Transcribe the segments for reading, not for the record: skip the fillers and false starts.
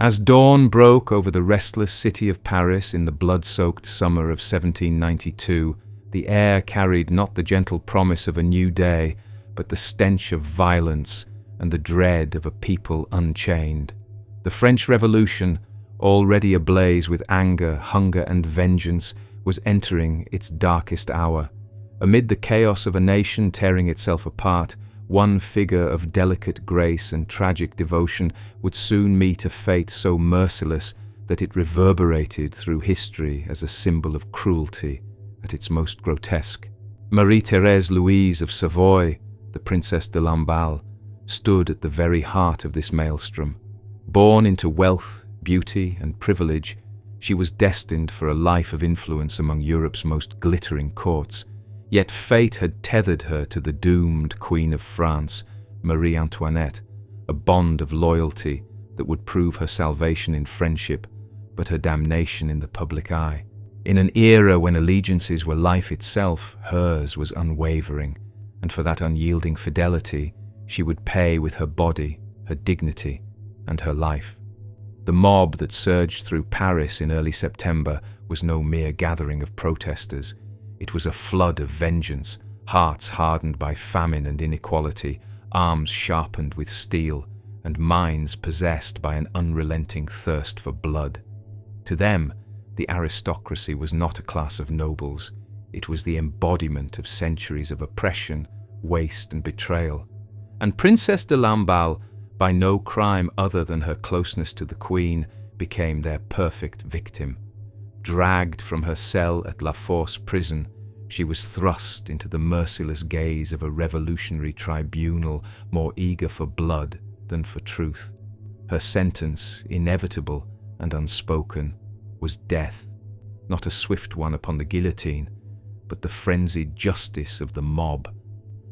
As dawn broke over the restless city of Paris in the blood-soaked summer of 1792, the air carried not the gentle promise of a new day, but the stench of violence and the dread of a people unchained. The French Revolution, already ablaze with anger, hunger, and vengeance, was entering its darkest hour. Amid the chaos of a nation tearing itself apart, one figure of delicate grace and tragic devotion would soon meet a fate so merciless that it reverberated through history as a symbol of cruelty at its most grotesque. Thérèse Louise of Savoy, the Princess de Lamballe, stood at the very heart of this maelstrom. Born into wealth, beauty, and privilege, she was destined for a life of influence among Europe's most glittering courts. Yet fate had tethered her to the doomed Queen of France, Marie Antoinette, a bond of loyalty that would prove her salvation in friendship, but her damnation in the public eye. In an era when allegiances were life itself, hers was unwavering, and for that unyielding fidelity, she would pay with her body, her dignity, and her life. The mob that surged through Paris in early September was no mere gathering of protesters. It was a flood of vengeance, hearts hardened by famine and inequality, arms sharpened with steel, and minds possessed by an unrelenting thirst for blood. To them, the aristocracy was not a class of nobles. It was the embodiment of centuries of oppression, waste, and betrayal. And Princess de Lamballe, by no crime other than her closeness to the Queen, became their perfect victim. Dragged from her cell at La Force prison, she was thrust into the merciless gaze of a revolutionary tribunal more eager for blood than for truth. Her sentence, inevitable and unspoken, was death, not a swift one upon the guillotine, but the frenzied justice of the mob.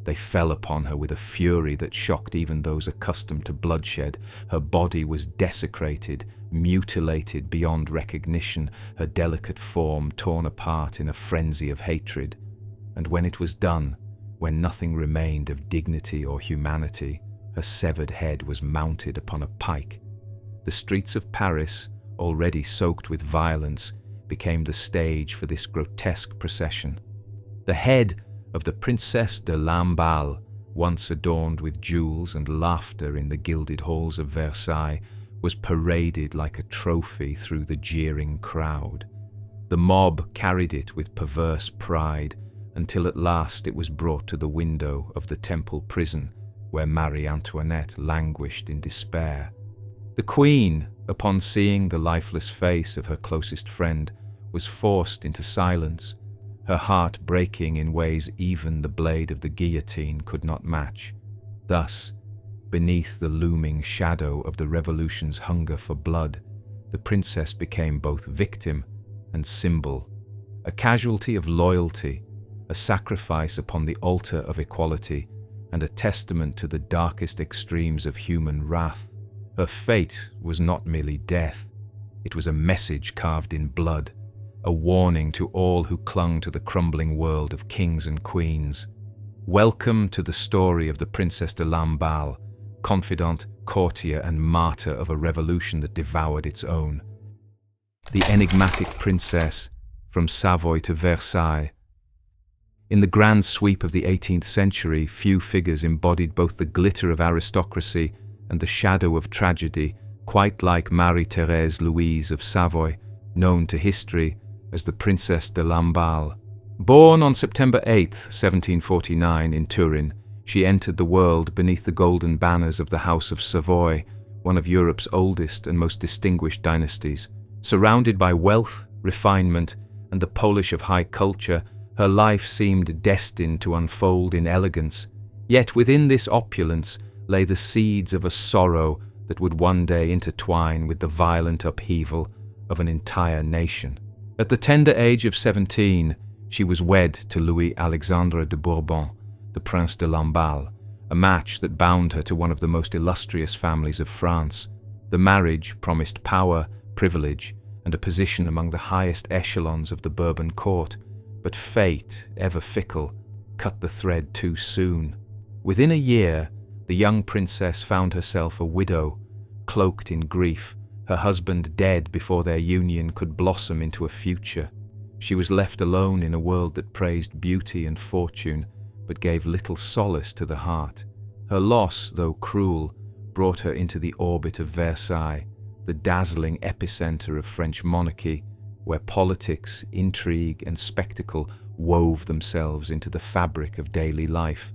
They fell upon her with a fury that shocked even those accustomed to bloodshed. Her body was desecrated, mutilated beyond recognition, her delicate form torn apart in a frenzy of hatred. And when it was done, when nothing remained of dignity or humanity, her severed head was mounted upon a pike. The streets of Paris, already soaked with violence, became the stage for this grotesque procession. The head of the Princess de Lamballe, once adorned with jewels and laughter in the gilded halls of Versailles, was paraded like a trophy through the jeering crowd. The mob carried it with perverse pride until at last it was brought to the window of the Temple prison, where Marie Antoinette languished in despair. The Queen, upon seeing the lifeless face of her closest friend, was forced into silence, her heart breaking in ways even the blade of the guillotine could not match. Thus, beneath the looming shadow of the revolution's hunger for blood, the princess became both victim and symbol, a casualty of loyalty, a sacrifice upon the altar of equality, and a testament to the darkest extremes of human wrath. Her fate was not merely death, it was a message carved in blood, a warning to all who clung to the crumbling world of kings and queens. Welcome to the story of the Princess de Lamballe, confidant, courtier, and martyr of a revolution that devoured its own. The enigmatic princess, from Savoy to Versailles. In the grand sweep of the 18th century, few figures embodied both the glitter of aristocracy and the shadow of tragedy, quite like Marie-Thérèse Louise of Savoy, known to history as the Princess de Lamballe. Born on September 8, 1749, in Turin, she entered the world beneath the golden banners of the House of Savoy, one of Europe's oldest and most distinguished dynasties. Surrounded by wealth, refinement, and the polish of high culture, her life seemed destined to unfold in elegance. Yet within this opulence lay the seeds of a sorrow that would one day intertwine with the violent upheaval of an entire nation. At the tender age of 17, she was wed to Louis Alexandre de Bourbon, the Prince de Lamballe, a match that bound her to one of the most illustrious families of France. The marriage promised power, privilege, and a position among the highest echelons of the Bourbon court, but fate, ever fickle, cut the thread too soon. Within a year, the young princess found herself a widow, cloaked in grief, her husband dead before their union could blossom into a future. She was left alone in a world that praised beauty and fortune, but gave little solace to the heart. Her loss, though cruel, brought her into the orbit of Versailles, the dazzling epicenter of French monarchy, where politics, intrigue, and spectacle wove themselves into the fabric of daily life.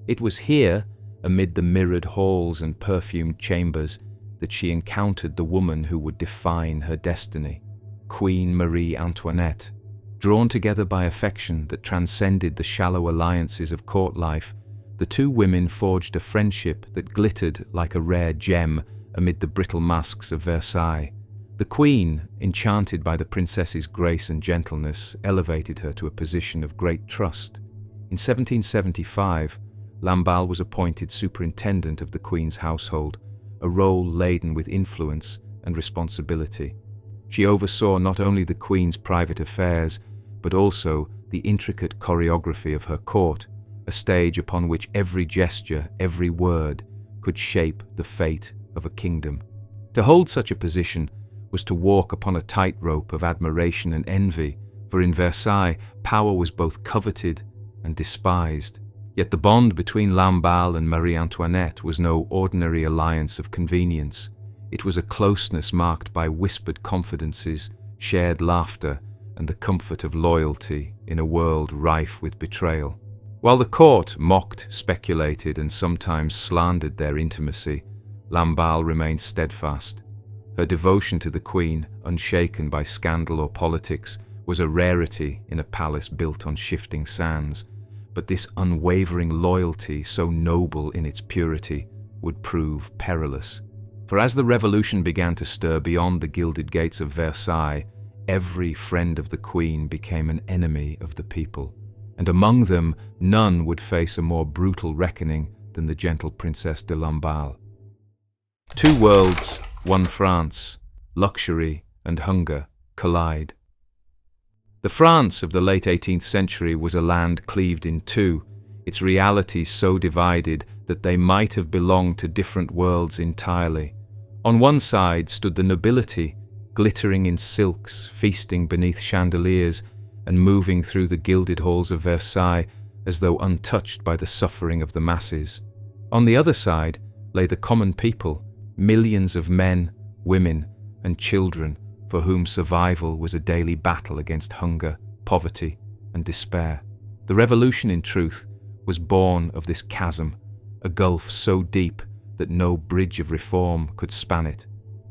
It was here, amid the mirrored halls and perfumed chambers, that she encountered the woman who would define her destiny, Queen Marie Antoinette. Drawn together by affection that transcended the shallow alliances of court life, the two women forged a friendship that glittered like a rare gem amid the brittle masks of Versailles. The queen, enchanted by the princess's grace and gentleness, elevated her to a position of great trust. In 1775, Lamballe was appointed superintendent of the queen's household, a role laden with influence and responsibility. She oversaw not only the queen's private affairs, but also the intricate choreography of her court, a stage upon which every gesture, every word, could shape the fate of a kingdom. To hold such a position was to walk upon a tightrope of admiration and envy, for in Versailles, power was both coveted and despised. Yet the bond between Lamballe and Marie Antoinette was no ordinary alliance of convenience. It was a closeness marked by whispered confidences, shared laughter, and the comfort of loyalty in a world rife with betrayal. While the court mocked, speculated, and sometimes slandered their intimacy, Lamballe remained steadfast. Her devotion to the queen, unshaken by scandal or politics, was a rarity in a palace built on shifting sands. But this unwavering loyalty, so noble in its purity, would prove perilous. For as the revolution began to stir beyond the gilded gates of Versailles, every friend of the queen became an enemy of the people, and among them none would face a more brutal reckoning than the gentle Princess de Lamballe. Two worlds, one France, luxury and hunger collide. The France of the late 18th century was a land cleaved in two, its realities so divided that they might have belonged to different worlds entirely. On one side stood the nobility, glittering in silks, feasting beneath chandeliers, and moving through the gilded halls of Versailles as though untouched by the suffering of the masses. On the other side lay the common people, millions of men, women, and children for whom survival was a daily battle against hunger, poverty, and despair. The revolution, in truth, was born of this chasm, a gulf so deep that no bridge of reform could span it.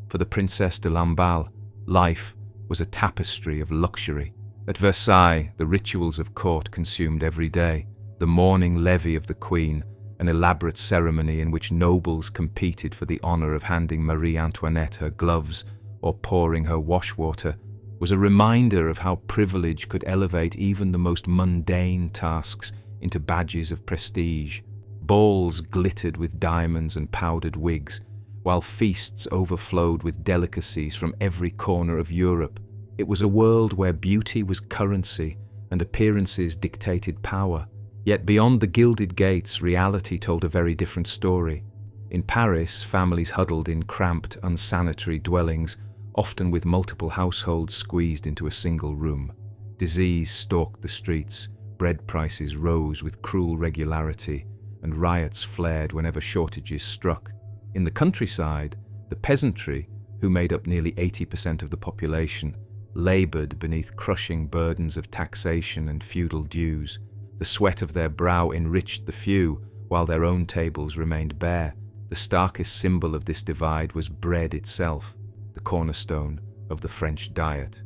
For the Princess de Lamballe, life was a tapestry of luxury. At Versailles, the rituals of court consumed every day, the morning levee of the Queen, an elaborate ceremony in which nobles competed for the honor of handing Marie Antoinette her gloves or pouring her washwater, was a reminder of how privilege could elevate even the most mundane tasks into badges of prestige. Balls glittered with diamonds and powdered wigs, while feasts overflowed with delicacies from every corner of Europe. It was a world where beauty was currency and appearances dictated power. Yet beyond the gilded gates, reality told a very different story. In Paris, families huddled in cramped, unsanitary dwellings, often with multiple households squeezed into a single room. Disease stalked the streets, bread prices rose with cruel regularity, and riots flared whenever shortages struck. In the countryside, the peasantry, who made up nearly 80% of the population, labored beneath crushing burdens of taxation and feudal dues. The sweat of their brow enriched the few, while their own tables remained bare. The starkest symbol of this divide was bread itself, the cornerstone of the French diet.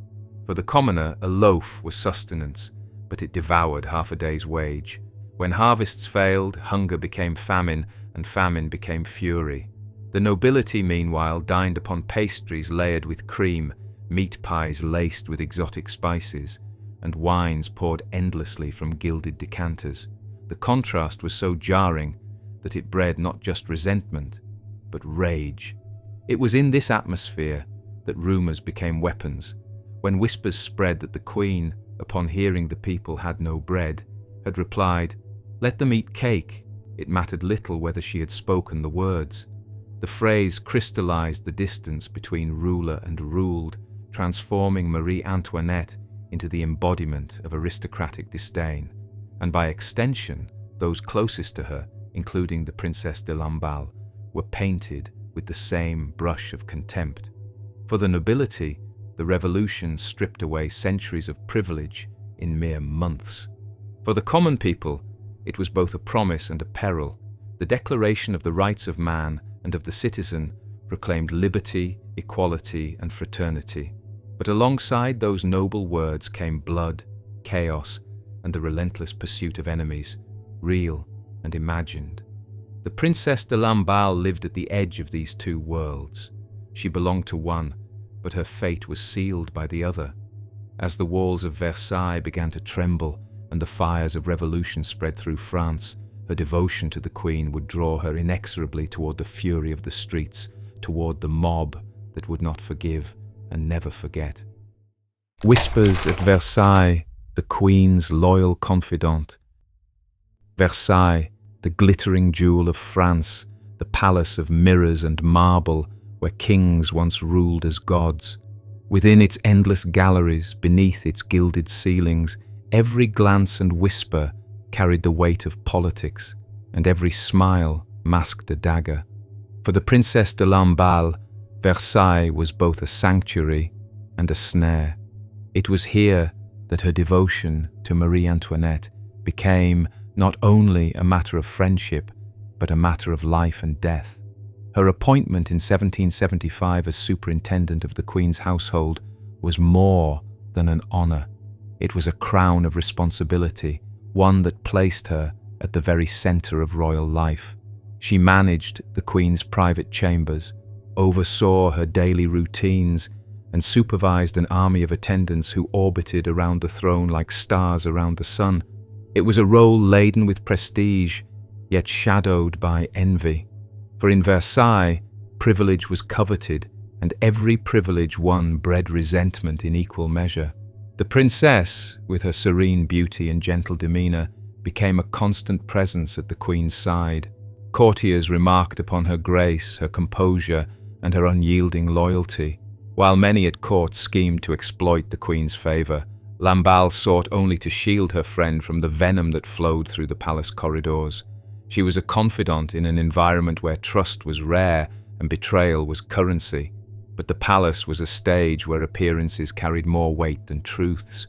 For the commoner, a loaf was sustenance, but it devoured half a day's wage. When harvests failed, hunger became famine, and famine became fury. The nobility, meanwhile, dined upon pastries layered with cream, meat pies laced with exotic spices, and wines poured endlessly from gilded decanters. The contrast was so jarring that it bred not just resentment, but rage. It was in this atmosphere that rumors became weapons. When whispers spread that the Queen, upon hearing the people had no bread, had replied, "Let them eat cake," it mattered little whether she had spoken the words. The phrase crystallized the distance between ruler and ruled, transforming Marie Antoinette into the embodiment of aristocratic disdain, and by extension, those closest to her, including the Princess de Lamballe, were painted with the same brush of contempt. For the nobility, the revolution stripped away centuries of privilege in mere months. For the common people, it was both a promise and a peril. The Declaration of the Rights of Man and of the Citizen proclaimed liberty, equality, and fraternity. But alongside those noble words came blood, chaos, and the relentless pursuit of enemies, real and imagined. The Princess de Lamballe lived at the edge of these two worlds. She belonged to one, but her fate was sealed by the other. As the walls of Versailles began to tremble and the fires of revolution spread through France, her devotion to the Queen would draw her inexorably toward the fury of the streets, toward the mob that would not forgive and never forget. Whispers at Versailles, the Queen's loyal confidant. Versailles, the glittering jewel of France, the palace of mirrors and marble where kings once ruled as gods. Within its endless galleries, beneath its gilded ceilings, every glance and whisper carried the weight of politics, and every smile masked a dagger. For the Princess de Lamballe, Versailles was both a sanctuary and a snare. It was here that her devotion to Marie Antoinette became not only a matter of friendship, but a matter of life and death. Her appointment in 1775 as superintendent of the Queen's household was more than an honor. It was a crown of responsibility, one that placed her at the very center of royal life. She managed the Queen's private chambers, oversaw her daily routines, and supervised an army of attendants who orbited around the throne like stars around the sun. It was a role laden with prestige, yet shadowed by envy. For in Versailles, privilege was coveted, and every privilege won bred resentment in equal measure. The princess, with her serene beauty and gentle demeanor, became a constant presence at the Queen's side. Courtiers remarked upon her grace, her composure, and her unyielding loyalty. While many at court schemed to exploit the Queen's favor, Lamballe sought only to shield her friend from the venom that flowed through the palace corridors. She was a confidant in an environment where trust was rare and betrayal was currency. But the palace was a stage where appearances carried more weight than truths.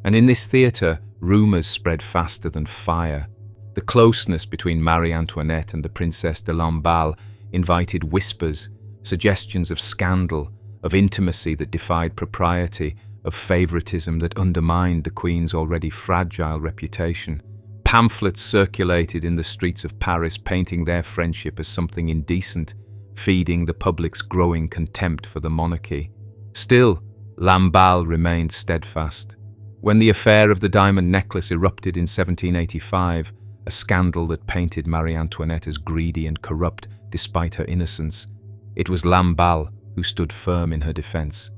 And in this theatre, rumors spread faster than fire. The closeness between Marie Antoinette and the Princess de Lamballe invited whispers, suggestions of scandal, of intimacy that defied propriety, of favoritism that undermined the Queen's already fragile reputation. Pamphlets circulated in the streets of Paris painting their friendship as something indecent, feeding the public's growing contempt for the monarchy. Still, Lamballe remained steadfast. When the affair of the diamond necklace erupted in 1785, a scandal that painted Marie Antoinette as greedy and corrupt despite her innocence, it was Lamballe who stood firm in her defense.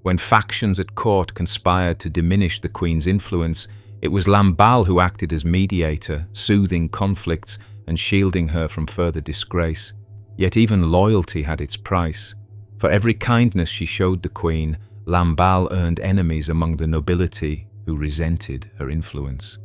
When factions at court conspired to diminish the Queen's influence, it was Lamballe who acted as mediator, soothing conflicts and shielding her from further disgrace. Yet even loyalty had its price. For every kindness she showed the Queen, Lamballe earned enemies among the nobility who resented her influence.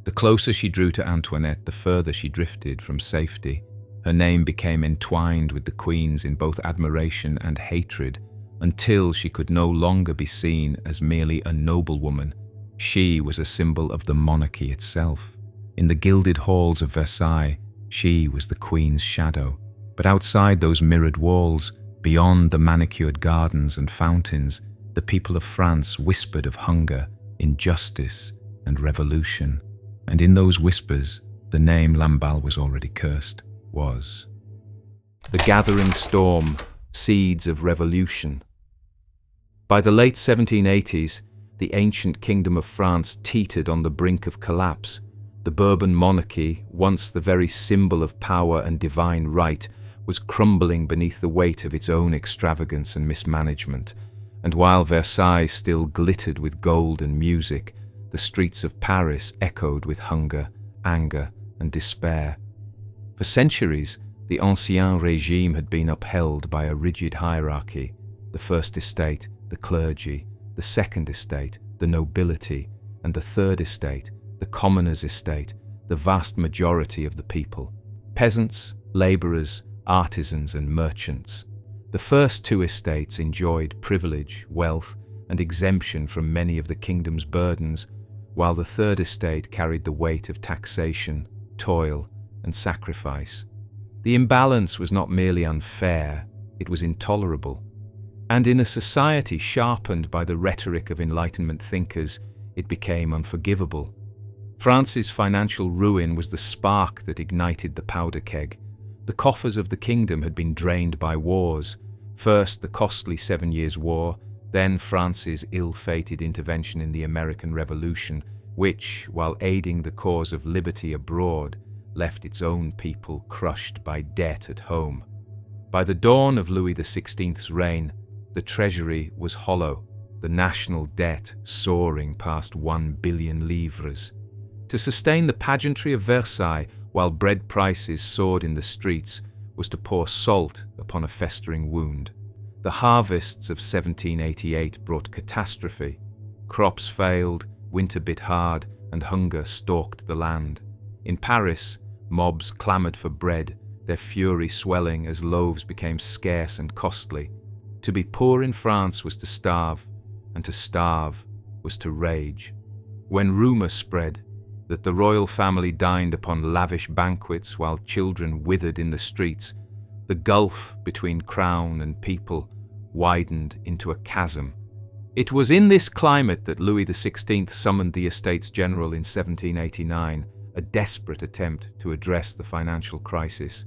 The closer she drew to Antoinette, the further she drifted from safety. Her name became entwined with the Queen's in both admiration and hatred, until she could no longer be seen as merely a noblewoman. She was a symbol of the monarchy itself. In the gilded halls of Versailles, she was the Queen's shadow. But outside those mirrored walls, beyond the manicured gardens and fountains, the people of France whispered of hunger, injustice, and revolution. And in those whispers, the name Lamballe was already cursed, was. The gathering storm, seeds of revolution. By the late 1780s, the ancient kingdom of France teetered on the brink of collapse. The Bourbon monarchy, once the very symbol of power and divine right, was crumbling beneath the weight of its own extravagance and mismanagement. And while Versailles still glittered with gold and music, the streets of Paris echoed with hunger, anger, and despair. For centuries, The Ancien Régime had been upheld by a rigid hierarchy: the First Estate, the clergy; the Second Estate, the nobility; and the Third Estate, the commoner's estate, the vast majority of the people: peasants, labourers, artisans and merchants. The first two estates enjoyed privilege, wealth, and exemption from many of the kingdom's burdens, while the Third Estate carried the weight of taxation, toil, and sacrifice. The imbalance was not merely unfair, it was intolerable. And in a society sharpened by the rhetoric of Enlightenment thinkers, it became unforgivable. France's financial ruin was the spark that ignited the powder keg. The coffers of the kingdom had been drained by wars, first the costly 7 Years' War, then France's ill-fated intervention in the American Revolution, which, while aiding the cause of liberty abroad, left its own people crushed by debt at home. By the dawn of Louis XVI's reign, the treasury was hollow, the national debt soaring past 1 billion livres. To sustain the pageantry of Versailles while bread prices soared in the streets was to pour salt upon a festering wound. The harvests of 1788 brought catastrophe. Crops failed, winter bit hard, and hunger stalked the land. In Paris, mobs clamoured for bread, their fury swelling as loaves became scarce and costly. To be poor in France was to starve, and to starve was to rage. When rumour spread that the royal family dined upon lavish banquets while children withered in the streets, the gulf between crown and people widened into a chasm. It was in this climate that Louis XVI summoned the Estates General in 1789, a desperate attempt to address the financial crisis.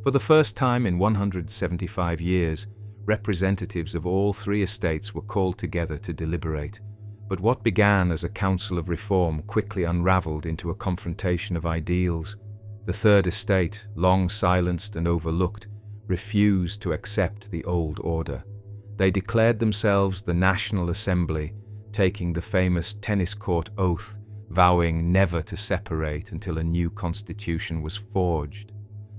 For the first time in 175 years, representatives of all three estates were called together to deliberate. But what began as a council of reform quickly unravelled into a confrontation of ideals. The Third Estate, long silenced and overlooked, refused to accept the old order. They declared themselves the National Assembly, taking the famous tennis court oath, vowing never to separate until a new constitution was forged.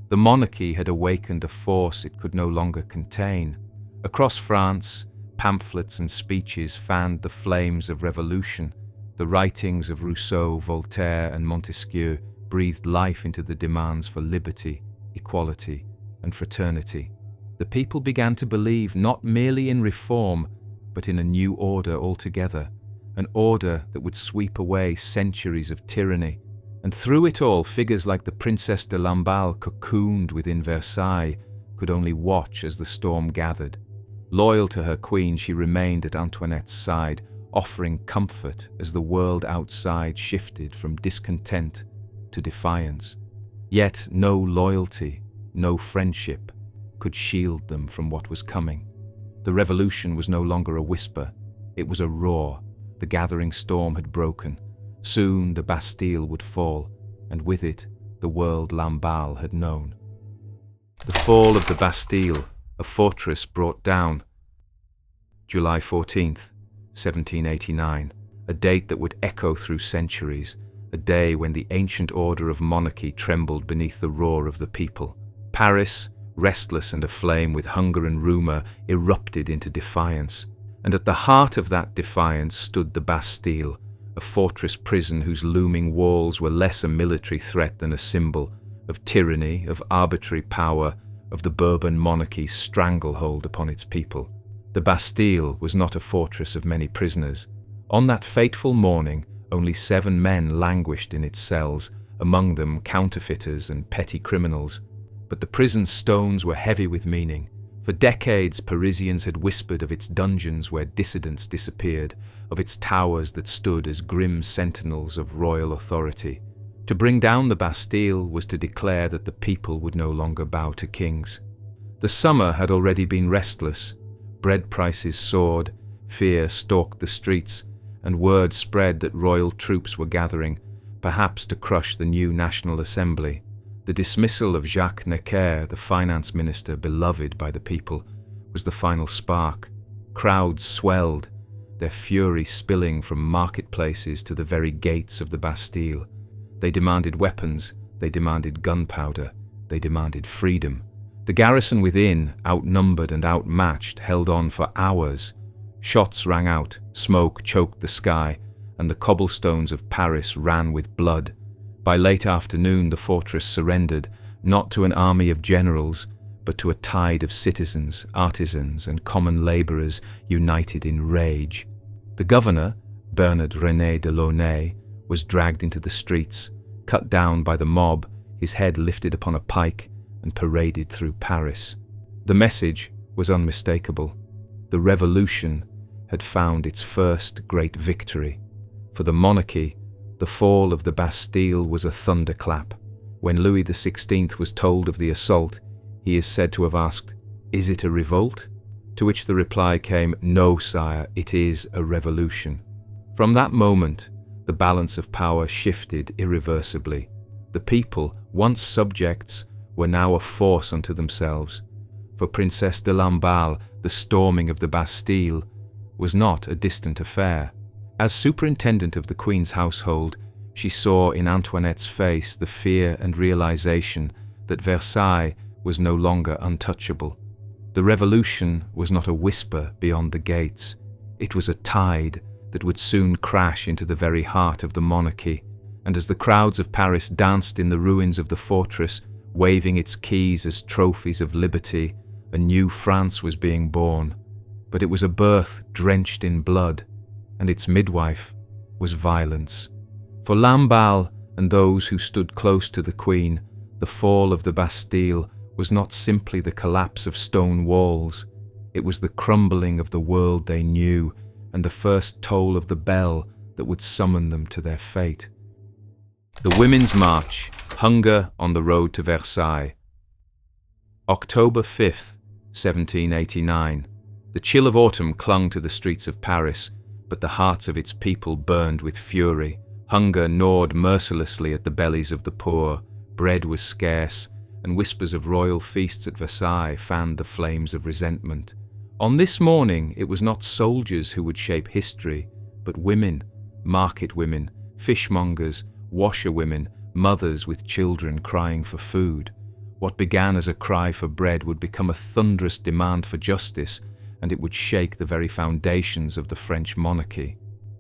The monarchy had awakened a force it could no longer contain. Across France, pamphlets and speeches fanned the flames of revolution. The writings of Rousseau, Voltaire, and Montesquieu breathed life into the demands for liberty, equality, and fraternity. The people began to believe not merely in reform, but in a new order altogether, an order that would sweep away centuries of tyranny. And through it all, figures like the Princess de Lamballe, cocooned within Versailles, could only watch as the storm gathered. Loyal to her queen, she remained at Antoinette's side, offering comfort as the world outside shifted from discontent to defiance. Yet no loyalty, no friendship could shield them from what was coming. The revolution was no longer a whisper, it was a roar. The gathering storm had broken. Soon the Bastille would fall, and with it the world Lamballe had known. The fall of the Bastille, a fortress brought down. July 14th, 1789, a date that would echo through centuries, a day when the ancient order of monarchy trembled beneath the roar of the people. Paris, restless and aflame with hunger and rumour, erupted into defiance. And at the heart of that defiance stood the Bastille, a fortress prison whose looming walls were less a military threat than a symbol of tyranny, of arbitrary power, of the Bourbon monarchy's stranglehold upon its people. The Bastille was not a fortress of many prisoners. On that fateful morning, only 7 men languished in its cells, among them counterfeiters and petty criminals. But the prison's stones were heavy with meaning. For decades, Parisians had whispered of its dungeons where dissidents disappeared, of its towers that stood as grim sentinels of royal authority. To bring down the Bastille was to declare that the people would no longer bow to kings. The summer had already been restless. Bread prices soared, fear stalked the streets, and word spread that royal troops were gathering, perhaps to crush the new National Assembly. The dismissal of Jacques Necker, the finance minister beloved by the people, was the final spark. Crowds swelled, their fury spilling from marketplaces to the very gates of the Bastille. They demanded weapons, they demanded gunpowder, They demanded freedom. The garrison within, outnumbered and outmatched, held on for hours. Shots rang out, smoke choked the sky, and the cobblestones of Paris ran with blood. By late afternoon, the fortress surrendered, not to an army of generals, but to a tide of citizens, artisans, and common labourers united in rage. The governor, Bernard René de Launay, was dragged into the streets, cut down by the mob, his head lifted upon a pike, and paraded through Paris. The message was unmistakable. The revolution had found its first great victory. For the monarchy, the fall of the Bastille was a thunderclap. When Louis XVI was told of the assault, he is said to have asked, "Is it a revolt?" To which the reply came, "No, sire, it is a revolution." From that moment, the balance of power shifted irreversibly. The people, once subjects, were now a force unto themselves. For Princess de Lamballe, the storming of the Bastille was not a distant affair. As superintendent of the Queen's household, she saw in Antoinette's face the fear and realization that Versailles was no longer untouchable. The revolution was not a whisper beyond the gates. It was a tide that would soon crash into the very heart of the monarchy, and as the crowds of Paris danced in the ruins of the fortress, waving its keys as trophies of liberty, a new France was being born. But it was a birth drenched in blood, and its midwife was violence. For Lamballe and those who stood close to the Queen, the fall of the Bastille was not simply the collapse of stone walls. It was the crumbling of the world they knew, and the first toll of the bell that would summon them to their fate. The Women's March, Hunger on the Road to Versailles. October 5th, 1789. The chill of autumn clung to the streets of Paris, but the hearts of its people burned with fury. Hunger gnawed mercilessly at the bellies of the poor, bread was scarce, and whispers of royal feasts at Versailles fanned the flames of resentment. On this morning, it was not soldiers who would shape history, but women, market women, fishmongers, washerwomen, mothers with children crying for food. What began as a cry for bread would become a thunderous demand for justice, and it would shake the very foundations of the French monarchy.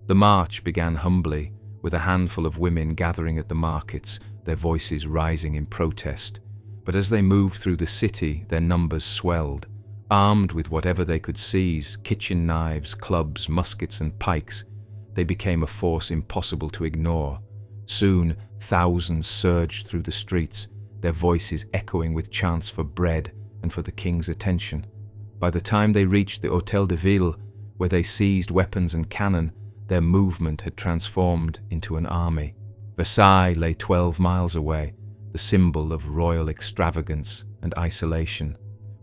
The march began humbly, with a handful of women gathering at the markets, their voices rising in protest. But as they moved through the city, their numbers swelled. Armed with whatever they could seize, kitchen knives, clubs, muskets, and pikes, they became a force impossible to ignore. Soon, thousands surged through the streets, their voices echoing with chants for bread and for the king's attention. By the time they reached the Hôtel de Ville, where they seized weapons and cannon, their movement had transformed into an army. Versailles lay 12 miles away, the symbol of royal extravagance and isolation.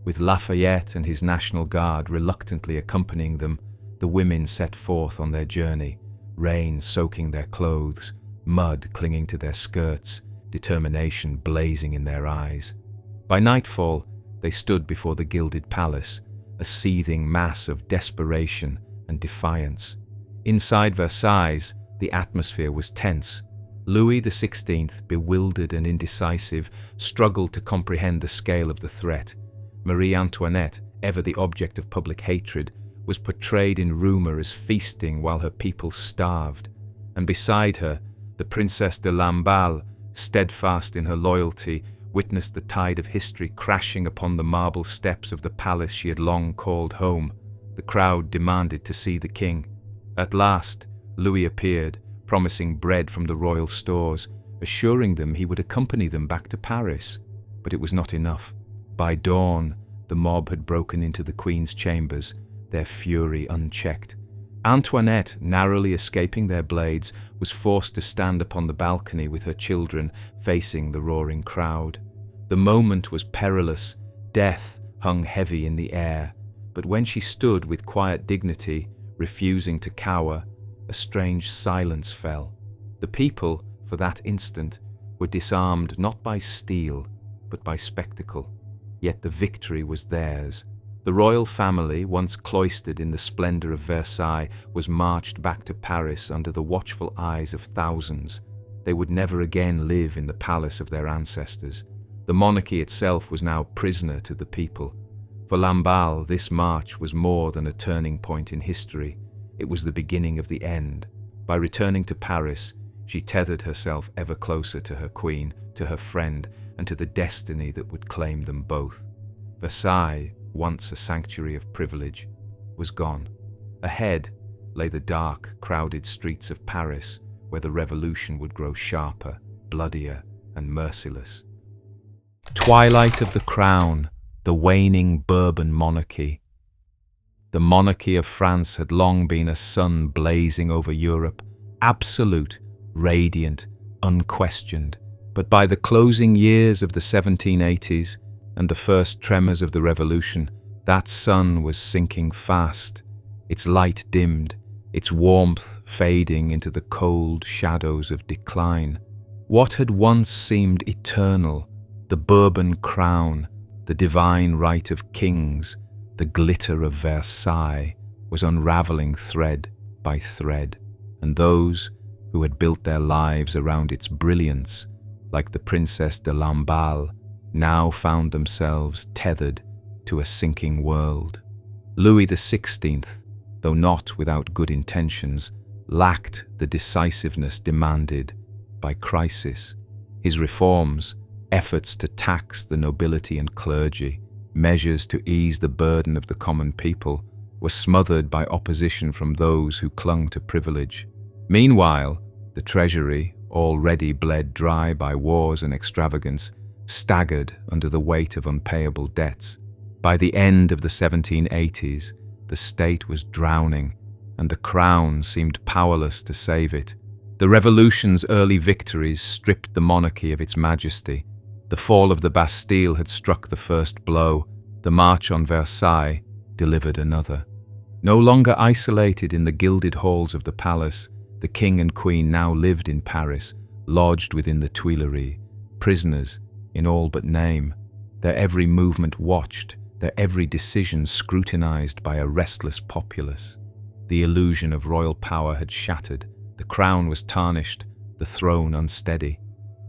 With Lafayette and his National Guard reluctantly accompanying them, the women set forth on their journey, rain soaking their clothes, mud clinging to their skirts, determination blazing in their eyes. By nightfall, they stood before the gilded palace, a seething mass of desperation and defiance. Inside Versailles, the atmosphere was tense. Louis XVI, bewildered and indecisive, struggled to comprehend the scale of the threat. Marie Antoinette, ever the object of public hatred, was portrayed in rumour as feasting while her people starved. And beside her, the Princess de Lamballe, steadfast in her loyalty, witnessed the tide of history crashing upon the marble steps of the palace she had long called home. The crowd demanded to see the king. At last, Louis appeared, promising bread from the royal stores, assuring them he would accompany them back to Paris. But it was not enough. By dawn, the mob had broken into the Queen's chambers, their fury unchecked. Antoinette, narrowly escaping their blades, was forced to stand upon the balcony with her children, facing the roaring crowd. The moment was perilous. Death hung heavy in the air. But when she stood with quiet dignity, refusing to cower, a strange silence fell. The people, for that instant, were disarmed not by steel, but by spectacle. Yet the victory was theirs. The royal family, once cloistered in the splendour of Versailles, was marched back to Paris under the watchful eyes of thousands. They would never again live in the palace of their ancestors. The monarchy itself was now prisoner to the people. For Lamballe, this march was more than a turning point in history. It was the beginning of the end. By returning to Paris, she tethered herself ever closer to her queen, to her friend, and to the destiny that would claim them both. Versailles, once a sanctuary of privilege, was gone. Ahead lay the dark, crowded streets of Paris, where the revolution would grow sharper, bloodier, and merciless. Twilight of the crown, the waning Bourbon monarchy. The monarchy of France had long been a sun blazing over Europe, absolute, radiant, unquestioned. But by the closing years of the 1780s and the first tremors of the Revolution, that sun was sinking fast, its light dimmed, its warmth fading into the cold shadows of decline. What had once seemed eternal, the Bourbon crown, the divine right of kings, the glitter of Versailles, was unraveling thread by thread, and those who had built their lives around its brilliance, like the Princess de Lamballe, now found themselves tethered to a sinking world. Louis XVI, though not without good intentions, lacked the decisiveness demanded by crisis. His reforms, efforts to tax the nobility and clergy, measures to ease the burden of the common people, were smothered by opposition from those who clung to privilege. Meanwhile, the treasury, already bled dry by wars and extravagance, staggered under the weight of unpayable debts. By the end of the 1780s, the state was drowning, and the crown seemed powerless to save it. The Revolution's early victories stripped the monarchy of its majesty. The fall of the Bastille had struck the first blow. The march on Versailles delivered another. No longer isolated in the gilded halls of the palace, the king and queen now lived in Paris, lodged within the Tuileries, prisoners in all but name, their every movement watched, their every decision scrutinized by a restless populace. The illusion of royal power had shattered, the crown was tarnished, the throne unsteady.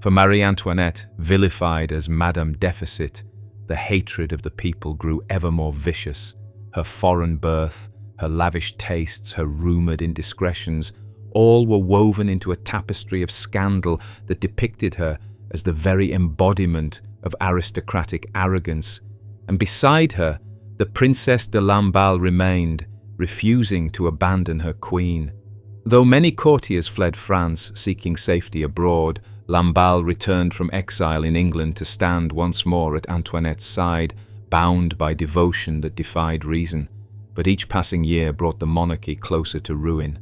For Marie Antoinette, vilified as Madame Deficit, the hatred of the people grew ever more vicious. Her foreign birth, her lavish tastes, her rumored indiscretions, all were woven into a tapestry of scandal that depicted her as the very embodiment of aristocratic arrogance. And beside her, the Princess de Lamballe remained, refusing to abandon her queen. Though many courtiers fled France, seeking safety abroad, Lamballe returned from exile in England to stand once more at Antoinette's side, bound by devotion that defied reason. But each passing year brought the monarchy closer to ruin.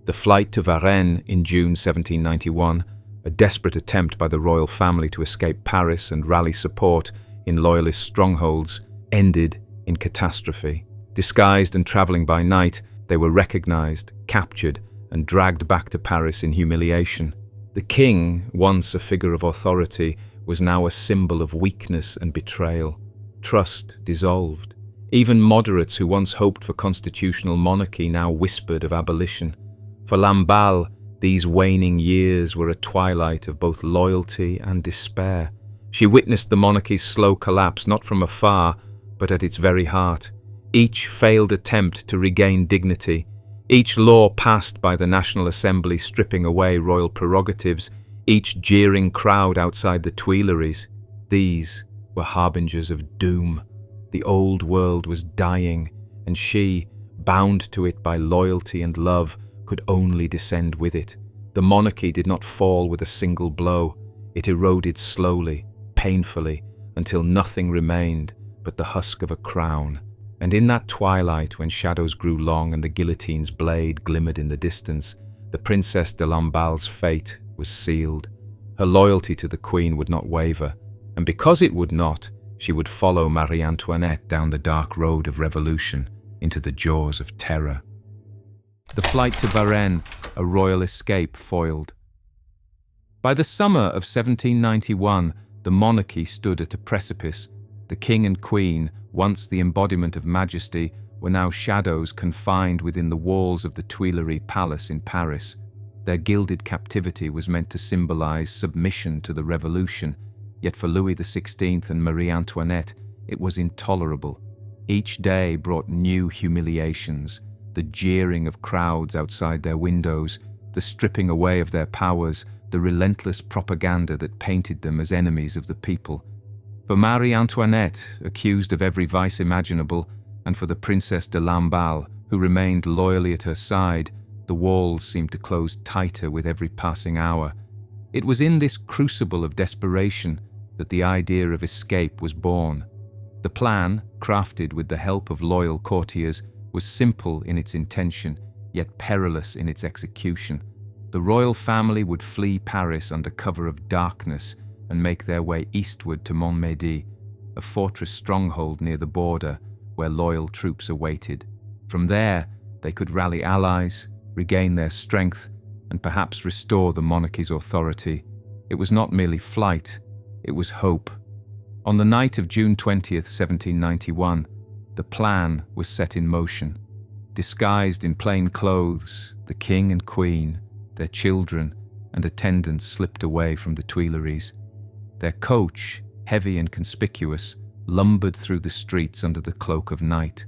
The flight to Varennes in June 1791, a desperate attempt by the royal family to escape Paris and rally support in loyalist strongholds, ended in catastrophe. Disguised and travelling by night, they were recognized, captured, and dragged back to Paris in humiliation. The king, once a figure of authority, was now a symbol of weakness and betrayal. Trust dissolved. Even moderates who once hoped for constitutional monarchy now whispered of abolition. For Lamballe, these waning years were a twilight of both loyalty and despair. She witnessed the monarchy's slow collapse not from afar, but at its very heart. Each failed attempt to regain dignity, each law passed by the National Assembly stripping away royal prerogatives, each jeering crowd outside the Tuileries, these were harbingers of doom. The old world was dying, and she, bound to it by loyalty and love, could only descend with it. The monarchy did not fall with a single blow. It eroded slowly, painfully, until nothing remained but the husk of a crown. And in that twilight, when shadows grew long and the guillotine's blade glimmered in the distance, the Princess de Lamballe's fate was sealed. Her loyalty to the Queen would not waver, and because it would not, she would follow Marie Antoinette down the dark road of revolution into the jaws of terror. The flight to Varennes, a royal escape foiled. By the summer of 1791, the monarchy stood at a precipice. The king and queen, once the embodiment of majesty, were now shadows confined within the walls of the Tuileries Palace in Paris. Their gilded captivity was meant to symbolize submission to the revolution. Yet for Louis XVI and Marie Antoinette, it was intolerable. Each day brought new humiliations, the jeering of crowds outside their windows, the stripping away of their powers, the relentless propaganda that painted them as enemies of the people. For Marie Antoinette, accused of every vice imaginable, and for the Princess de Lamballe, who remained loyally at her side, the walls seemed to close tighter with every passing hour. It was in this crucible of desperation that the idea of escape was born. The plan, crafted with the help of loyal courtiers, was simple in its intention, yet perilous in its execution. The royal family would flee Paris under cover of darkness and make their way eastward to Montmédy, a fortress stronghold near the border where loyal troops awaited. From there, they could rally allies, regain their strength, and perhaps restore the monarchy's authority. It was not merely flight, it was hope. On the night of June 20th, 1791, the plan was set in motion. Disguised in plain clothes, the king and queen, their children, and attendants slipped away from the Tuileries. Their coach, heavy and conspicuous, lumbered through the streets under the cloak of night.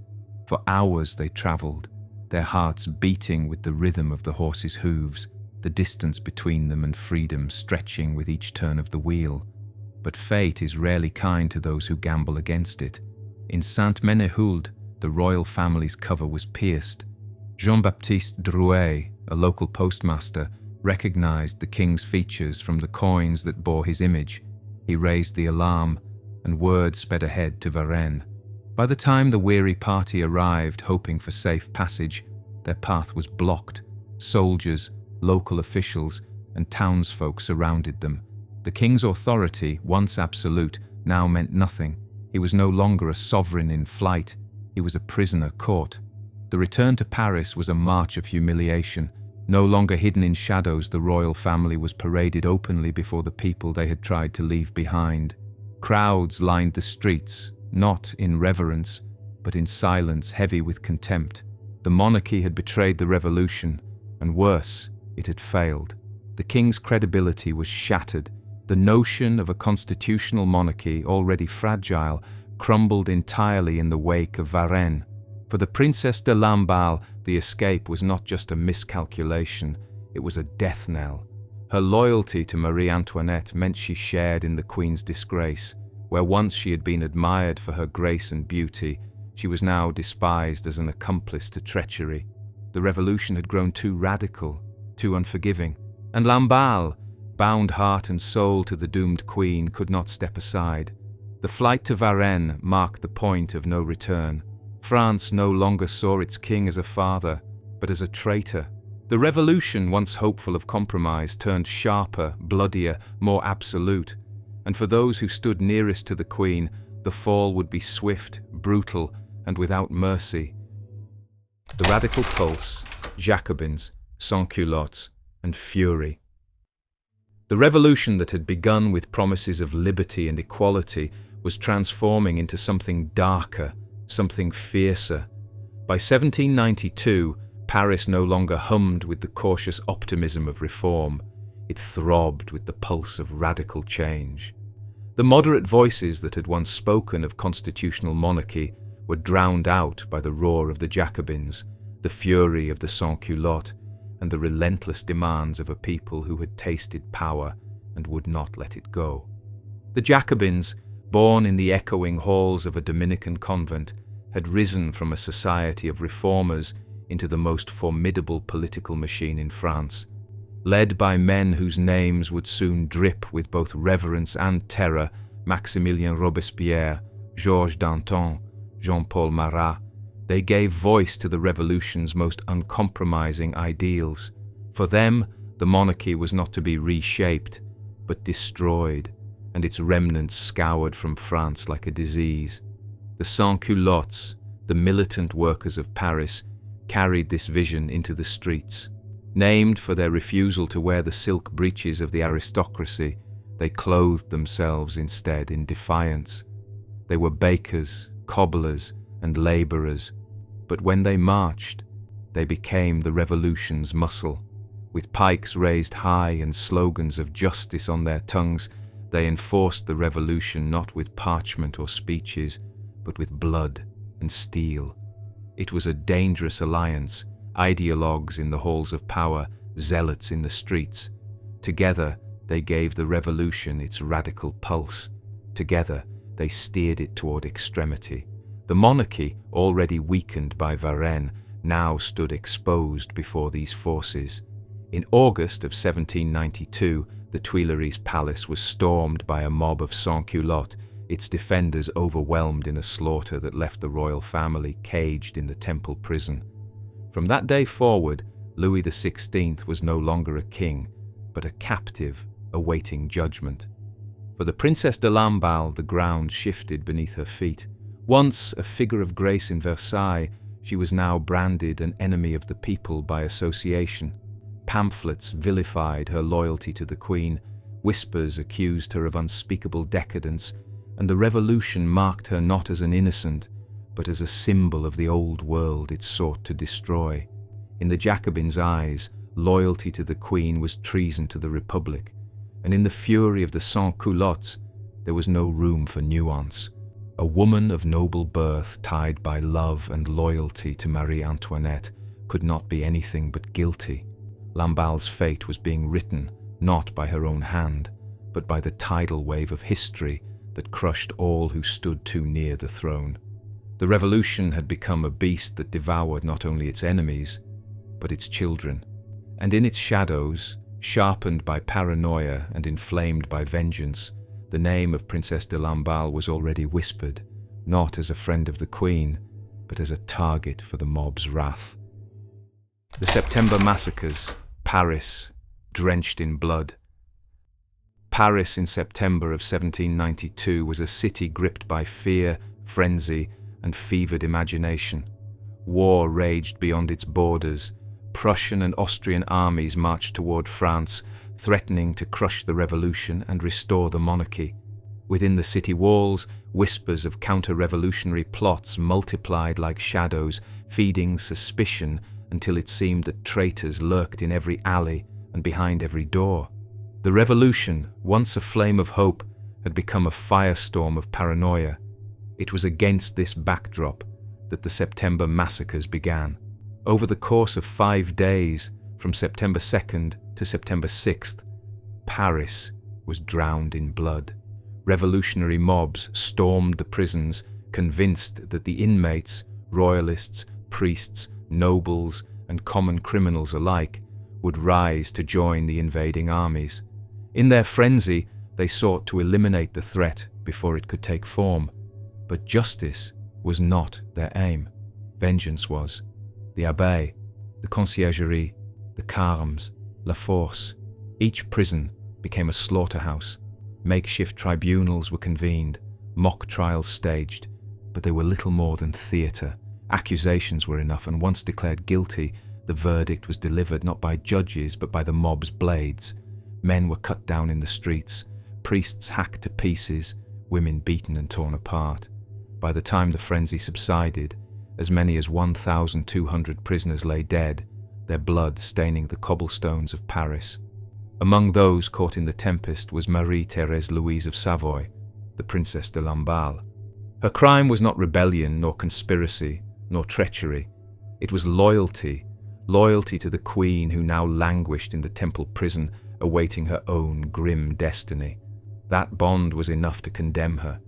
For hours they travelled, their hearts beating with the rhythm of the horses' hooves, the distance between them and freedom stretching with each turn of the wheel. But fate is rarely kind to those who gamble against it. In Sainte-Menehould, the royal family's cover was pierced. Jean-Baptiste Drouet, a local postmaster, recognized the king's features from the coins that bore his image. He raised the alarm, and word sped ahead to Varennes. By the time the weary party arrived, hoping for safe passage, their path was blocked. Soldiers, local officials, and townsfolk surrounded them. The king's authority, once absolute, now meant nothing. He was no longer a sovereign in flight. He was a prisoner caught. The return to Paris was a march of humiliation. No longer hidden in shadows, the royal family was paraded openly before the people they had tried to leave behind. Crowds lined the streets, not in reverence, but in silence heavy with contempt. The monarchy had betrayed the revolution, and worse, it had failed. The king's credibility was shattered. The notion of a constitutional monarchy, already fragile, crumbled entirely in the wake of Varennes. For the Princess de Lamballe, the escape was not just a miscalculation, it was a death knell. Her loyalty to Marie Antoinette meant she shared in the Queen's disgrace. Where once she had been admired for her grace and beauty, she was now despised as an accomplice to treachery. The revolution had grown too radical, too unforgiving, and Lamballe, bound heart and soul to the doomed Queen, could not step aside. The flight to Varennes marked the point of no return. France no longer saw its king as a father, but as a traitor. The revolution, once hopeful of compromise, turned sharper, bloodier, more absolute. And for those who stood nearest to the Queen, the fall would be swift, brutal, and without mercy. The radical pulse, Jacobins, sans-culottes, and fury. The revolution that had begun with promises of liberty and equality was transforming into something darker, something fiercer. By 1792, Paris no longer hummed with the cautious optimism of reform. It throbbed with the pulse of radical change. The moderate voices that had once spoken of constitutional monarchy were drowned out by the roar of the Jacobins, the fury of the sans-culottes, and the relentless demands of a people who had tasted power and would not let it go. The Jacobins, born in the echoing halls of a Dominican convent, had risen from a society of reformers into the most formidable political machine in France. Led by men whose names would soon drip with both reverence and terror, Maximilien Robespierre, Georges Danton, Jean-Paul Marat, they gave voice to the revolution's most uncompromising ideals. For them, the monarchy was not to be reshaped, but destroyed, and its remnants scoured from France like a disease. The sans-culottes, the militant workers of Paris, carried this vision into the streets. Named for their refusal to wear the silk breeches of the aristocracy, they clothed themselves instead in defiance. They were bakers, cobblers, and labourers, but when they marched, they became the revolution's muscle. With pikes raised high and slogans of justice on their tongues, They enforced the revolution not with parchment or speeches, but with blood and steel. It was a dangerous alliance, ideologues in the halls of power, zealots in the streets. Together, they gave the revolution its radical pulse. Together, they steered it toward extremity. The monarchy, already weakened by Varennes, now stood exposed before these forces. In August of 1792, the Tuileries Palace was stormed by a mob of sans-culottes, its defenders overwhelmed in a slaughter that left the royal family caged in the Temple prison. From that day forward, Louis XVI was no longer a king, but a captive awaiting judgment. For the Princess de Lamballe, the ground shifted beneath her feet. Once a figure of grace in Versailles, she was now branded an enemy of the people by association. Pamphlets vilified her loyalty to the Queen, whispers accused her of unspeakable decadence, and the revolution marked her not as an innocent, but as a symbol of the old world it sought to destroy. In the Jacobins' eyes, loyalty to the Queen was treason to the Republic, and in the fury of the sans-culottes, there was no room for nuance. A woman of noble birth, tied by love and loyalty to Marie Antoinette, could not be anything but guilty. Lamballe's fate was being written, not by her own hand, but by the tidal wave of history that crushed all who stood too near the throne. The revolution had become a beast that devoured not only its enemies, but its children. And in its shadows, sharpened by paranoia and inflamed by vengeance, the name of Princess de Lamballe was already whispered, not as a friend of the Queen, but as a target for the mob's wrath. The September massacres, Paris, drenched in blood. Paris in September of 1792 was a city gripped by fear, frenzy, and fevered imagination. War raged beyond its borders. Prussian and Austrian armies marched toward France, threatening to crush the revolution and restore the monarchy. Within the city walls, whispers of counter-revolutionary plots multiplied like shadows, feeding suspicion until it seemed that traitors lurked in every alley and behind every door. The revolution, once a flame of hope, had become a firestorm of paranoia. It was against this backdrop that the September massacres began. Over the course of 5 days, from September 2nd to September 6th, Paris was drowned in blood. Revolutionary mobs stormed the prisons, convinced that the inmates, royalists, priests, nobles, and common criminals alike, would rise to join the invading armies. In their frenzy, they sought to eliminate the threat before it could take form. But justice was not their aim. Vengeance was. The abbaye, the conciergerie, the carmes, la force. Each prison became a slaughterhouse. Makeshift tribunals were convened, mock trials staged, but they were little more than theatre. Accusations were enough, and once declared guilty, the verdict was delivered not by judges but by the mob's blades. Men were cut down in the streets, priests hacked to pieces, women beaten and torn apart. By the time the frenzy subsided, as many as 1,200 prisoners lay dead, their blood staining the cobblestones of Paris. Among those caught in the tempest was Thérèse Louise of Savoy, the Princess de Lamballe. Her crime was not rebellion, nor conspiracy, nor treachery. It was loyalty, loyalty to the Queen who now languished in the Temple prison, awaiting her own grim destiny. That bond was enough to condemn her.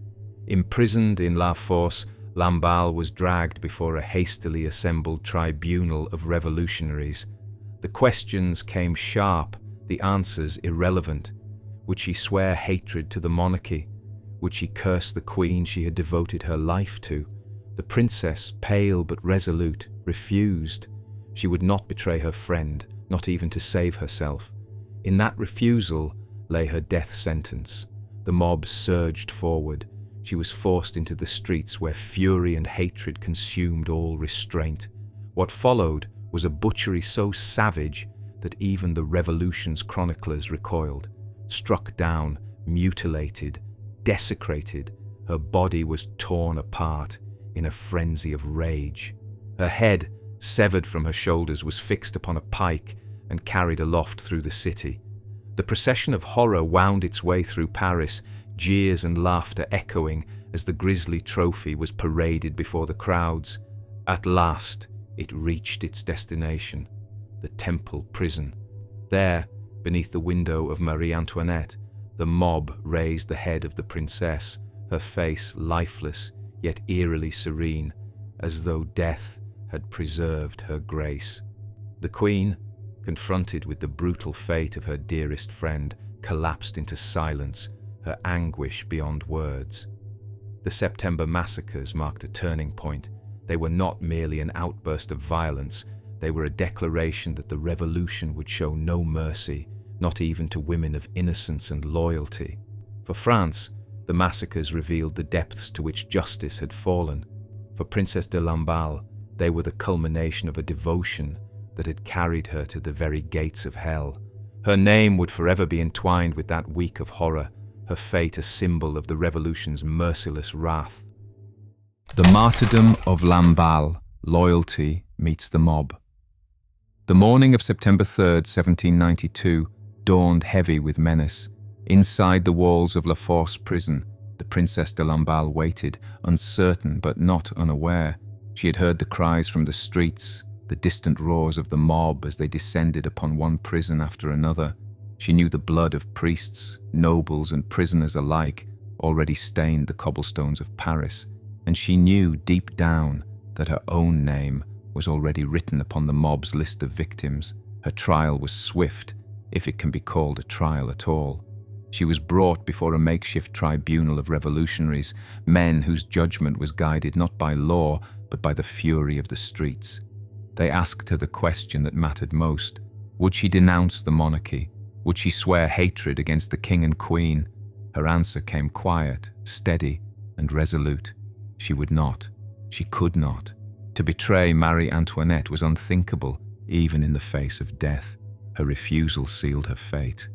Imprisoned in La Force, Lamballe was dragged before a hastily assembled tribunal of revolutionaries. The questions came sharp, the answers irrelevant. Would she swear hatred to the monarchy? Would she curse the Queen she had devoted her life to? The princess, pale but resolute, refused. She would not betray her friend, not even to save herself. In that refusal lay her death sentence. The mob surged forward. She was forced into the streets where fury and hatred consumed all restraint. What followed was a butchery so savage that even the revolution's chroniclers recoiled. Struck down, mutilated, desecrated, her body was torn apart in a frenzy of rage. Her head, severed from her shoulders, was fixed upon a pike and carried aloft through the city. The procession of horror wound its way through Paris, jeers and laughter echoing as the grisly trophy was paraded before the crowds. At last, it reached its destination, the Temple prison. There, beneath the window of Marie Antoinette, the mob raised the head of the princess, her face lifeless yet eerily serene, as though death had preserved her grace. The queen, confronted with the brutal fate of her dearest friend, collapsed into silence, her anguish beyond words. The September massacres marked a turning point. They were not merely an outburst of violence, they were a declaration that the revolution would show no mercy, not even to women of innocence and loyalty. For France, the massacres revealed the depths to which justice had fallen. For Princess de Lamballe, they were the culmination of a devotion that had carried her to the very gates of hell. Her name would forever be entwined with that week of horror, her fate a symbol of the revolution's merciless wrath. The Martyrdom of Lamballe, loyalty meets the mob. The morning of September 3rd, 1792, dawned heavy with menace. Inside the walls of La Force prison, the Princess de Lamballe waited, uncertain but not unaware. She had heard the cries from the streets, the distant roars of the mob as they descended upon one prison after another. She knew the blood of priests, nobles and prisoners alike already stained the cobblestones of Paris, and she knew deep down that her own name was already written upon the mob's list of victims. Her trial was swift, if it can be called a trial at all. She was brought before a makeshift tribunal of revolutionaries, men whose judgment was guided not by law, but by the fury of the streets. They asked her the question that mattered most. Would she denounce the monarchy? Would she swear hatred against the king and queen? Her answer came quiet, steady, and resolute. She would not. She could not. To betray Marie Antoinette was unthinkable, even in the face of death. Her refusal sealed her fate.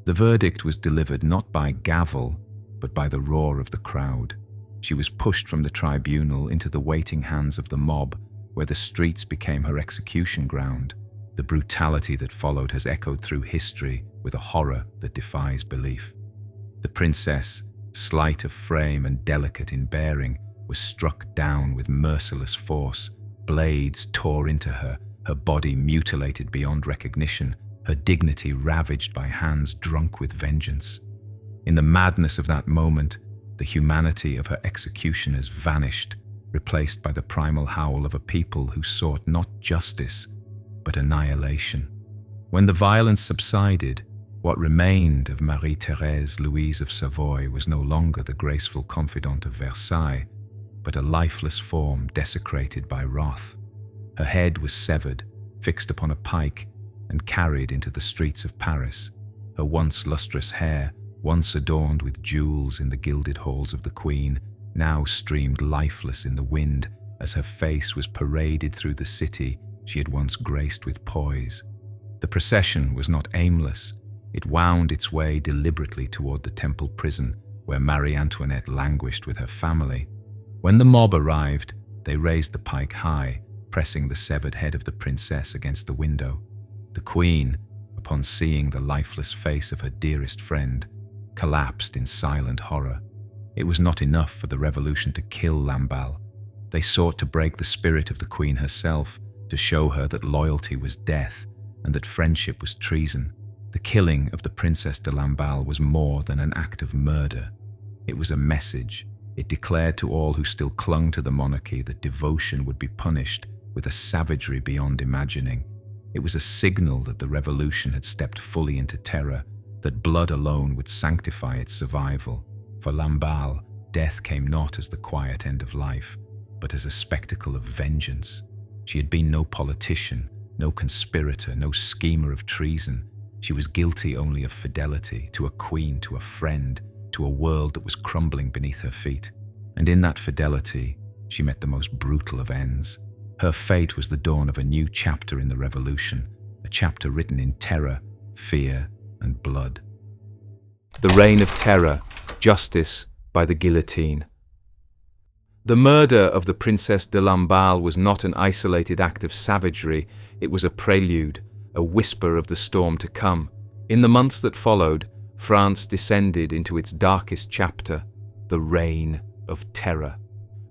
The verdict was delivered not by gavel, but by the roar of the crowd. She was pushed from the tribunal into the waiting hands of the mob, where the streets became her execution ground. The brutality that followed has echoed through history with a horror that defies belief. The princess, slight of frame and delicate in bearing, was struck down with merciless force. Blades tore into her, her body mutilated beyond recognition, her dignity ravaged by hands drunk with vengeance. In the madness of that moment, the humanity of her executioners vanished, replaced by the primal howl of a people who sought not justice, but annihilation. When the violence subsided, what remained of Marie-Thérèse Louise of Savoy was no longer the graceful confidante of Versailles, but a lifeless form desecrated by wrath. Her head was severed, fixed upon a pike, and carried into the streets of Paris. Her once lustrous hair, once adorned with jewels in the gilded halls of the Queen, now streamed lifeless in the wind as her face was paraded through the city she had once graced with poise. The procession was not aimless. It wound its way deliberately toward the Temple prison, where Marie Antoinette languished with her family. When the mob arrived, they raised the pike high, pressing the severed head of the princess against the window. The Queen, upon seeing the lifeless face of her dearest friend, collapsed in silent horror. It was not enough for the revolution to kill Lamballe. They sought to break the spirit of the Queen herself, to show her that loyalty was death and that friendship was treason. The killing of the Princess de Lamballe was more than an act of murder. It was a message. It declared to all who still clung to the monarchy that devotion would be punished with a savagery beyond imagining. It was a signal that the revolution had stepped fully into terror, that blood alone would sanctify its survival. For Lamballe, death came not as the quiet end of life, but as a spectacle of vengeance. She had been no politician, no conspirator, no schemer of treason. She was guilty only of fidelity to a queen, to a friend, to a world that was crumbling beneath her feet. And in that fidelity, she met the most brutal of ends. Her fate was the dawn of a new chapter in the revolution, a chapter written in terror, fear, and blood. The reign of terror, justice by the guillotine. The murder of the Princess de Lamballe was not an isolated act of savagery, it was a prelude, a whisper of the storm to come. In the months that followed, France descended into its darkest chapter, the Reign of Terror.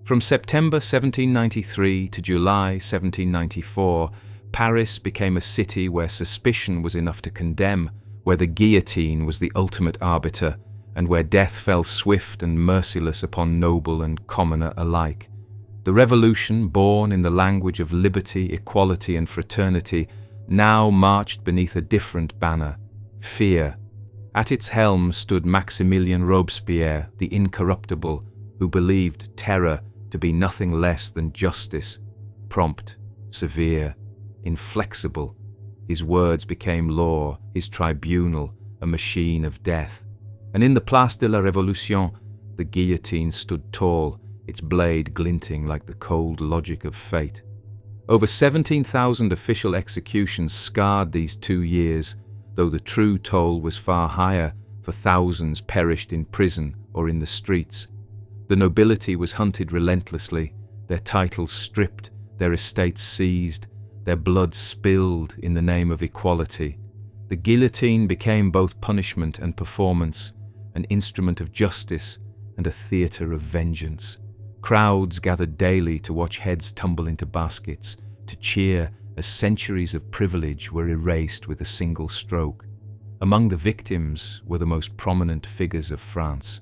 From September 1793 to July 1794, Paris became a city where suspicion was enough to condemn, where the guillotine was the ultimate arbiter, and where death fell swift and merciless upon noble and commoner alike. The revolution, born in the language of liberty, equality, and fraternity, now marched beneath a different banner: fear. At its helm stood Maximilien Robespierre, the incorruptible, who believed terror to be nothing less than justice, prompt, severe, inflexible. His words became law, his tribunal a machine of death. And in the Place de la Révolution, the guillotine stood tall, its blade glinting like the cold logic of fate. Over 17,000 official executions scarred these 2 years, though the true toll was far higher, for thousands perished in prison or in the streets. The nobility was hunted relentlessly, their titles stripped, their estates seized, their blood spilled in the name of equality. The guillotine became both punishment and performance, an instrument of justice and a theatre of vengeance. Crowds gathered daily to watch heads tumble into baskets, to cheer as centuries of privilege were erased with a single stroke. Among the victims were the most prominent figures of France.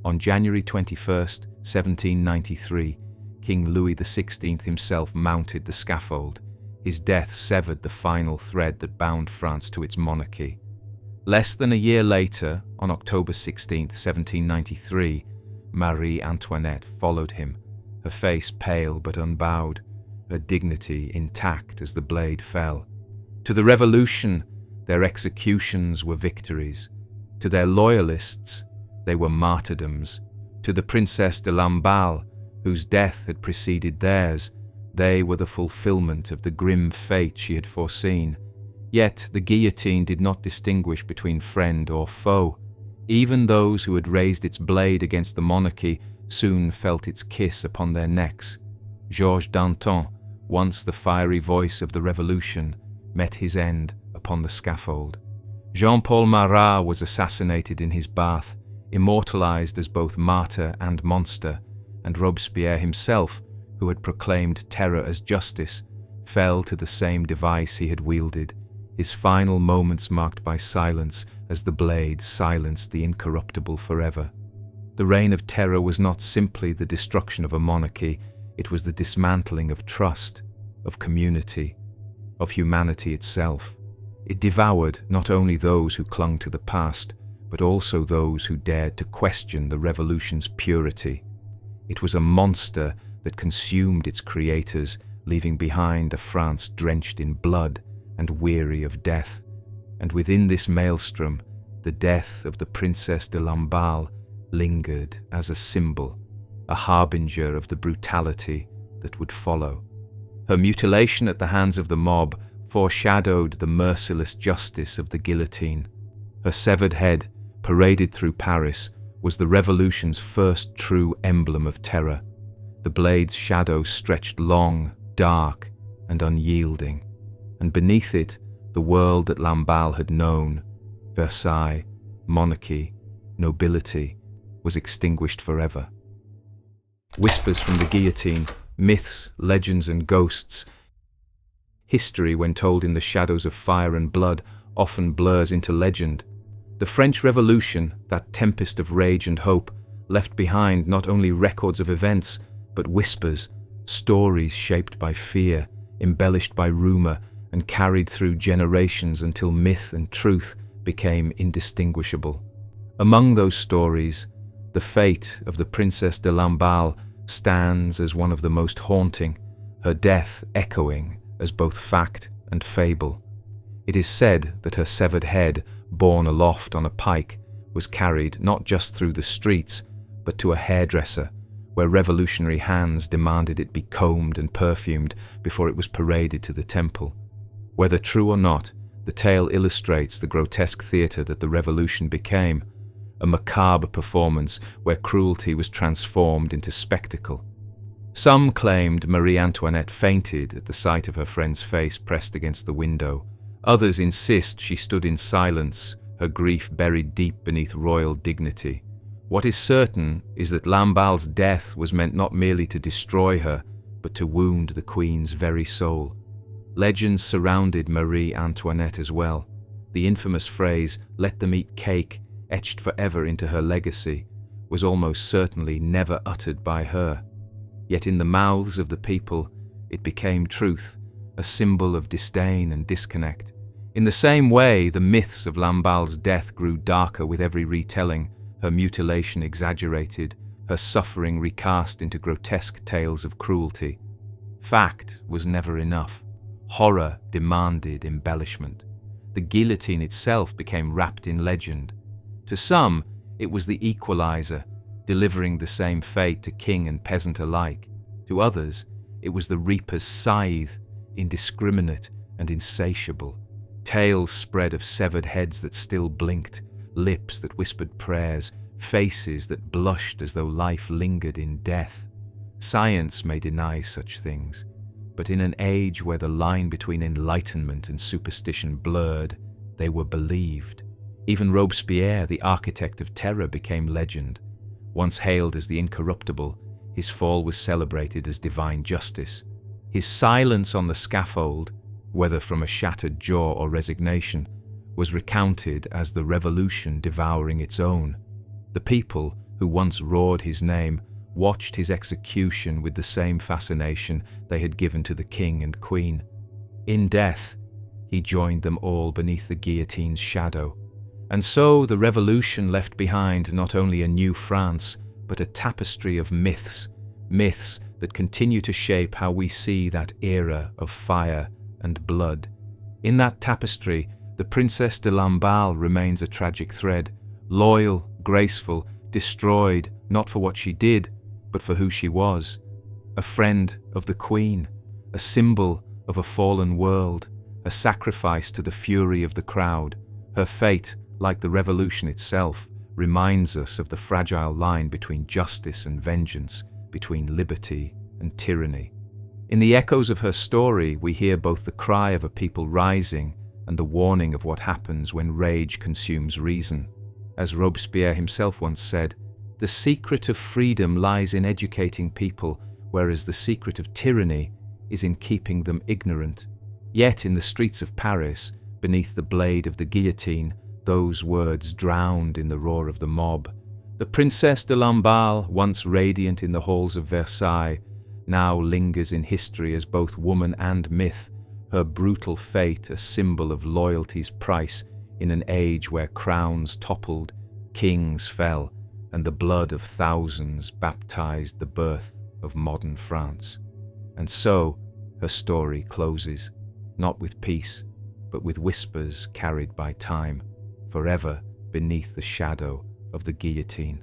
On January 21st, 1793, King Louis XVI himself mounted the scaffold. His death severed the final thread that bound France to its monarchy. Less than a year later, on October 16, 1793, Marie Antoinette followed him, her face pale but unbowed, her dignity intact as the blade fell. To the revolution, their executions were victories. To their loyalists, they were martyrdoms. To the Princess de Lamballe, whose death had preceded theirs, they were the fulfillment of the grim fate she had foreseen. Yet the guillotine did not distinguish between friend or foe. Even those who had raised its blade against the monarchy soon felt its kiss upon their necks. Georges Danton, once the fiery voice of the revolution, met his end upon the scaffold. Jean-Paul Marat was assassinated in his bath, immortalized as both martyr and monster, and Robespierre himself, who had proclaimed terror as justice, fell to the same device he had wielded, his final moments marked by silence as the blade silenced the incorruptible forever. The reign of terror was not simply the destruction of a monarchy, it was the dismantling of trust, of community, of humanity itself. It devoured not only those who clung to the past, but also those who dared to question the revolution's purity. It was a monster that consumed its creators, leaving behind a France drenched in blood and weary of death. And within this maelstrom, the death of the Princess de Lamballe lingered as a symbol, a harbinger of the brutality that would follow. Her mutilation at the hands of the mob foreshadowed the merciless justice of the guillotine. Her severed head, paraded through Paris, was the revolution's first true emblem of terror. The blade's shadow stretched long, dark, and unyielding, and beneath it, the world that Lamballe had known, Versailles, monarchy, nobility, was extinguished forever. Whispers from the guillotine, myths, legends, and ghosts. History, when told in the shadows of fire and blood, often blurs into legend. The French Revolution, that tempest of rage and hope, left behind not only records of events, but whispers, stories shaped by fear, embellished by rumor, and carried through generations until myth and truth became indistinguishable. Among those stories, the fate of the Princess de Lamballe stands as one of the most haunting, her death echoing as both fact and fable. It is said that her severed head, borne aloft on a pike, was carried not just through the streets, but to a hairdresser, where revolutionary hands demanded it be combed and perfumed before it was paraded to the temple. Whether true or not, the tale illustrates the grotesque theatre that the revolution became, a macabre performance where cruelty was transformed into spectacle. Some claimed Marie Antoinette fainted at the sight of her friend's face pressed against the window. Others insist she stood in silence, her grief buried deep beneath royal dignity. What is certain is that Lamballe's death was meant not merely to destroy her, but to wound the queen's very soul. Legends surrounded Marie Antoinette as well. The infamous phrase, "let them eat cake," etched forever into her legacy, was almost certainly never uttered by her. Yet in the mouths of the people, it became truth, a symbol of disdain and disconnect. In the same way, the myths of Lamballe's death grew darker with every retelling, her mutilation exaggerated, her suffering recast into grotesque tales of cruelty. Fact was never enough. Horror demanded embellishment. The guillotine itself became wrapped in legend. To some, it was the equalizer, delivering the same fate to king and peasant alike. To others, it was the reaper's scythe, indiscriminate and insatiable. Tales spread of severed heads that still blinked, lips that whispered prayers, faces that blushed as though life lingered in death. Science may deny such things, but in an age where the line between enlightenment and superstition blurred, they were believed. Even Robespierre, the architect of terror, became legend. Once hailed as the incorruptible, his fall was celebrated as divine justice. His silence on the scaffold, whether from a shattered jaw or resignation, was recounted as the revolution devouring its own. The people, who once roared his name, watched his execution with the same fascination they had given to the king and queen. In death, he joined them all beneath the guillotine's shadow. And so the revolution left behind not only a new France, but a tapestry of myths, myths that continue to shape how we see that era of fire and blood. In that tapestry, the Princess de Lamballe remains a tragic thread, loyal, graceful, destroyed not for what she did, but for who she was. A friend of the Queen, a symbol of a fallen world, a sacrifice to the fury of the crowd. Her fate, like the revolution itself, reminds us of the fragile line between justice and vengeance, between liberty and tyranny. In the echoes of her story, we hear both the cry of a people rising and the warning of what happens when rage consumes reason. As Robespierre himself once said, "The secret of freedom lies in educating people, whereas the secret of tyranny is in keeping them ignorant." Yet in the streets of Paris, beneath the blade of the guillotine, those words drowned in the roar of the mob. The Princess de Lamballe, once radiant in the halls of Versailles, now lingers in history as both woman and myth, her brutal fate a symbol of loyalty's price in an age where crowns toppled, kings fell, and the blood of thousands baptized the birth of modern France. And so her story closes, not with peace, but with whispers carried by time, forever beneath the shadow of the guillotine.